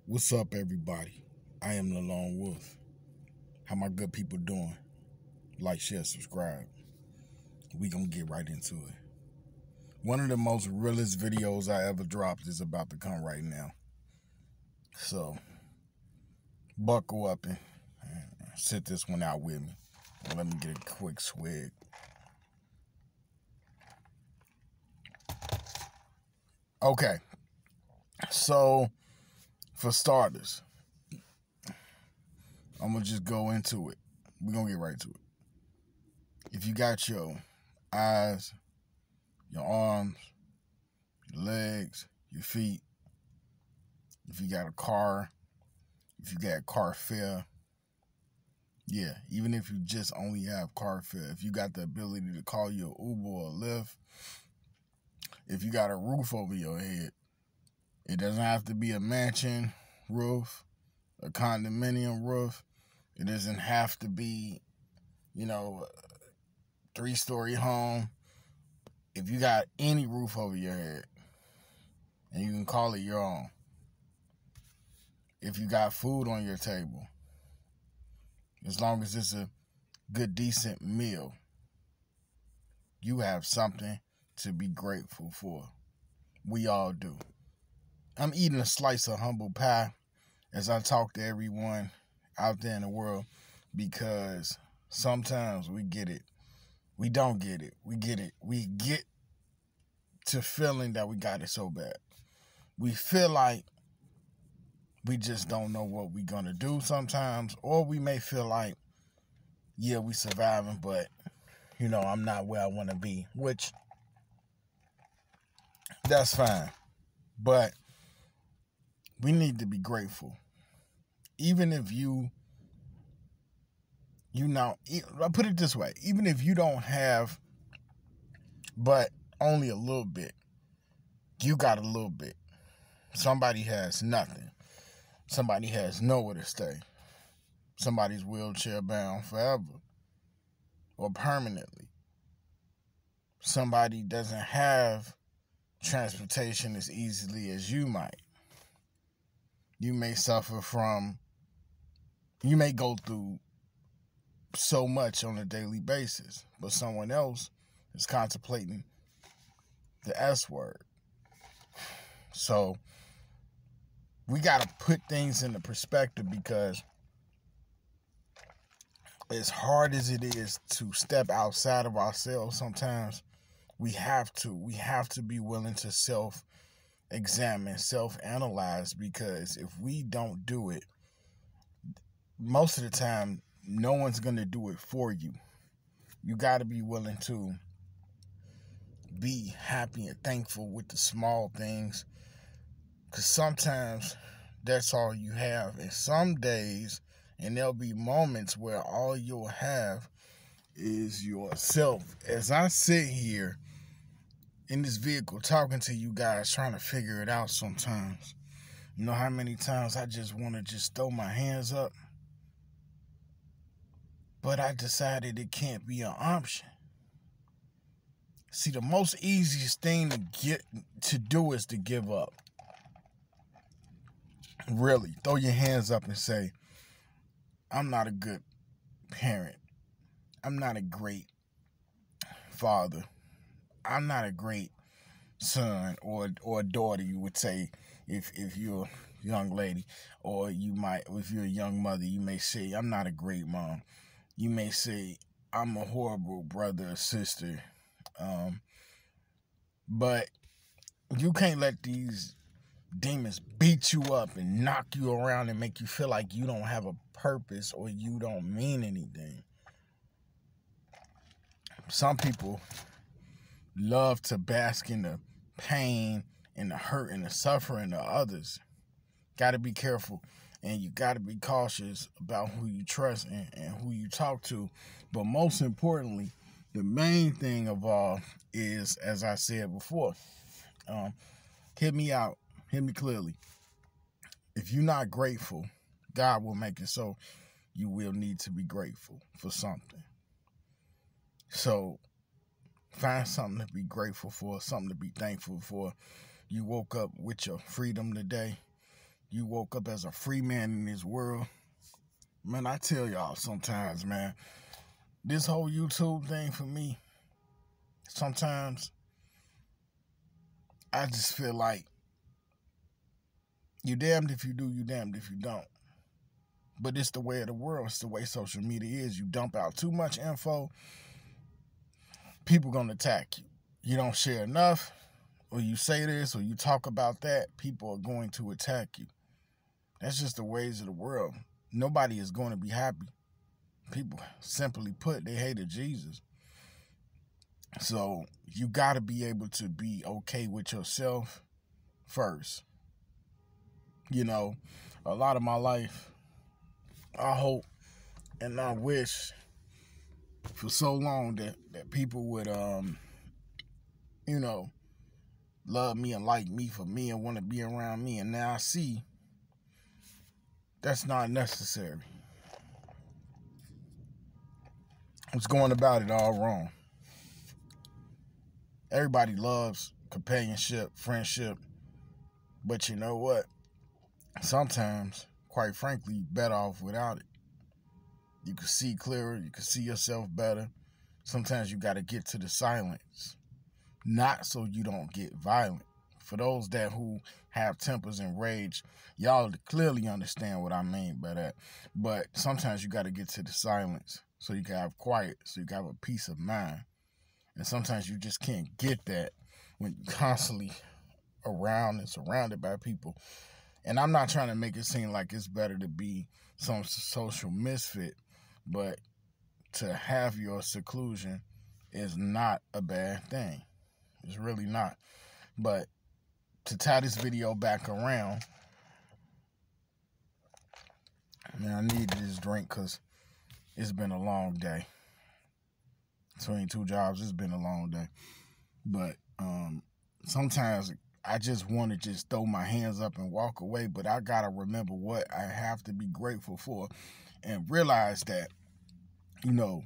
What's up, everybody? I am the Lone Wolf. How my good people doing? Like, share, subscribe. We gonna get right into it. One of the most realest videos I ever dropped is about to come right now. So, buckle up and sit this one out with me. Let me get a quick swig. Okay, so for starters, I'm gonna just go into it. We're gonna get right to it. If you got your eyes, your arms, your legs, your feet, if you got a car, if you got car fare, yeah, even if you just only have car fare, if you got the ability to call your Uber or Lyft, if you got a roof over your head, it doesn't have to be a mansion roof, a condominium roof. It doesn't have to be, a 3-story home. If you got any roof over your head, and you can call it your own. If you got food on your table, as long as it's a good, decent meal, you have something to be grateful for. We all do. I'm eating a slice of humble pie as I talk to everyone out there in the world, because sometimes we get it. We don't get it. We get it. We get to feeling that we got it so bad. We feel like we just don't know what we're going to do sometimes, or we may feel like, yeah, we surviving, but, I'm not where I want to be, which that's fine. But we need to be grateful. Even if I'll put it this way, even if you don't have but only a little bit, you got a little bit. Somebody has nothing. Somebody has nowhere to stay. Somebody's wheelchair bound forever or permanently. Somebody doesn't have transportation as easily as you might. You may you may go through so much on a daily basis, but someone else is contemplating the S word. So we got to put things into perspective, because as hard as it is to step outside of ourselves sometimes, we have to be willing to self-examine, self-analyze, because if we don't do it, most of the time, no one's going to do it for you. You got to be willing to be happy and thankful with the small things, because sometimes that's all you have. And some days, and there'll be moments where all you'll have is yourself. As I sit here in this vehicle talking to you guys, trying to figure it out sometimes, you know how many times I just want to just throw my hands up? But I decided it can't be an option. See, the most easiest thing to do is to give up. Really, throw your hands up and say, I'm not a good parent. I'm not a great father. I'm not a great son or daughter, you would say, if you're a young lady. Or if you're a young mother, you may say, I'm not a great mom. You may say, I'm a horrible brother or sister. But you can't let these demons beat you up and knock you around and make you feel like you don't have a purpose or you don't mean anything. Some people love to bask in the pain and the hurt and the suffering of others. Got to be careful, and you got to be cautious about who you trust and who you talk to. But most importantly, the main thing of all is, as I said before, hear me out, hear me clearly. If you're not grateful, God will make it so you will need to be grateful for something. So find something to be grateful for, something to be thankful for. You woke up with your freedom today. you woke up as a free man in this world. Man, I tell y'all sometimes, man, this whole YouTube thing for me, sometimes I just feel like you damned if you do, you damned if you don't. But it's the way of the world. It's the way social media is. You dump out too much info, people gonna attack you. You don't share enough, or you say this, or you talk about that, people are going to attack you. That's just the ways of the world. Nobody is going to be happy. People, simply put, they hated Jesus. So you got to be able to be okay with yourself first. You know, a lot of my life, I hope and I wish for so long that people would, you know, love me and like me for me and want to be around me. And now I see that's not necessary. It's going about it all wrong. Everybody loves companionship, friendship, but you know what? Sometimes, quite frankly, you're better off without it. You can see clearer, you can see yourself better. Sometimes you got to get to the silence, not so you don't get violent. For those who have tempers and rage, y'all clearly understand what I mean by that. But sometimes you got to get to the silence so you can have quiet, so you can have a peace of mind. And sometimes you just can't get that when you're constantly around and surrounded by people. And I'm not trying to make it seem like it's better to be some social misfit, but to have your seclusion is not a bad thing. It's really not. But to tie this video back around, man, I needed this drink because it's been a long day. Between two jobs, it's been a long day. But sometimes I just want to just throw my hands up and walk away, but I got to remember what I have to be grateful for and realize that, you know,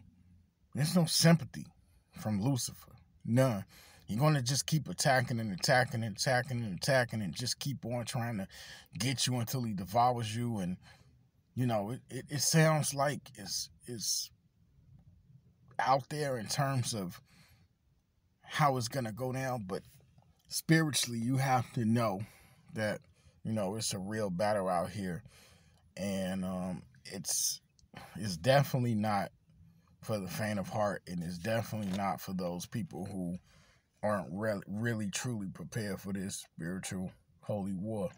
there's no sympathy from Lucifer. None. You're going to just keep attacking and attacking and attacking and attacking and just keep on trying to get you until he devours you. And, you know, it sounds like it's out there in terms of how it's going to go down, but spiritually, you have to know that, you know, it's a real battle out here. And it's definitely not for the faint of heart, and it's definitely not for those people who aren't really truly prepared for this spiritual holy war.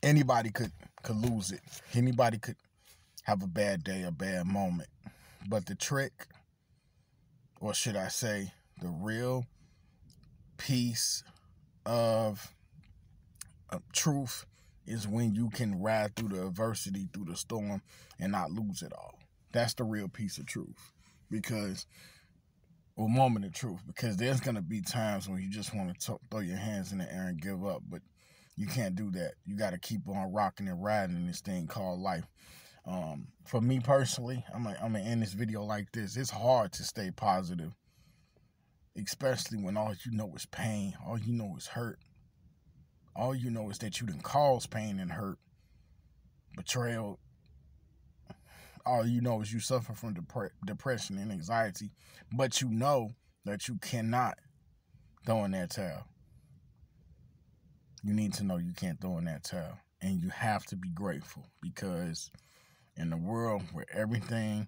Anybody could lose it. Anybody could have a bad day, a bad moment. But the trick, or should I say, the real piece of truth is when you can ride through the adversity, through the storm, and not lose it all. That's the real piece of truth. Or moment of truth. Because there's going to be times when you just want to throw your hands in the air and give up. But you can't do that. You got to keep on rocking and riding in this thing called life. For me personally, I'm gonna end this video like this. It's hard to stay positive, especially when all you know is pain, all you know is hurt, all you know is that you done caused pain and hurt, betrayal. All you know is you suffer from depression and anxiety, but you know that you cannot throw in that towel. You need to know you can't throw in that towel, and you have to be grateful, because in the world where everything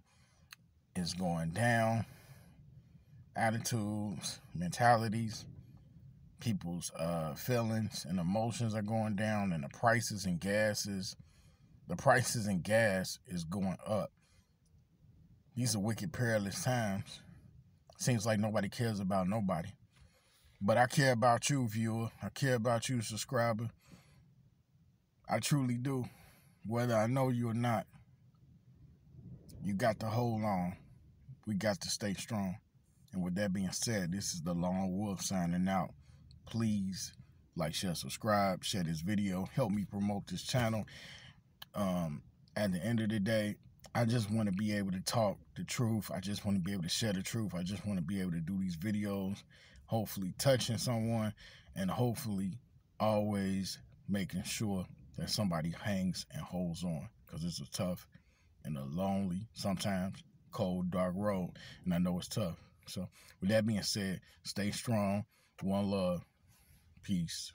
is going down, attitudes, mentalities, people's feelings and emotions are going down, and the prices in gas is going up. These are wicked, perilous times. Seems like nobody cares about nobody. But I care about you, viewer. I care about you, subscriber. I truly do. Whether I know you or not, you got to hold on. We got to stay strong. And with that being said, this is the Lone Wolf signing out. Please like, share, subscribe, share this video. Help me promote this channel. At the end of the day, I just want to be able to talk the truth. I just want to be able to share the truth. I just want to be able to do these videos, hopefully touching someone, and hopefully always making sure that somebody hangs and holds on, because it's a tough and a lonely, sometimes cold, dark road, and I know it's tough. So with that being said, stay strong, one love, peace.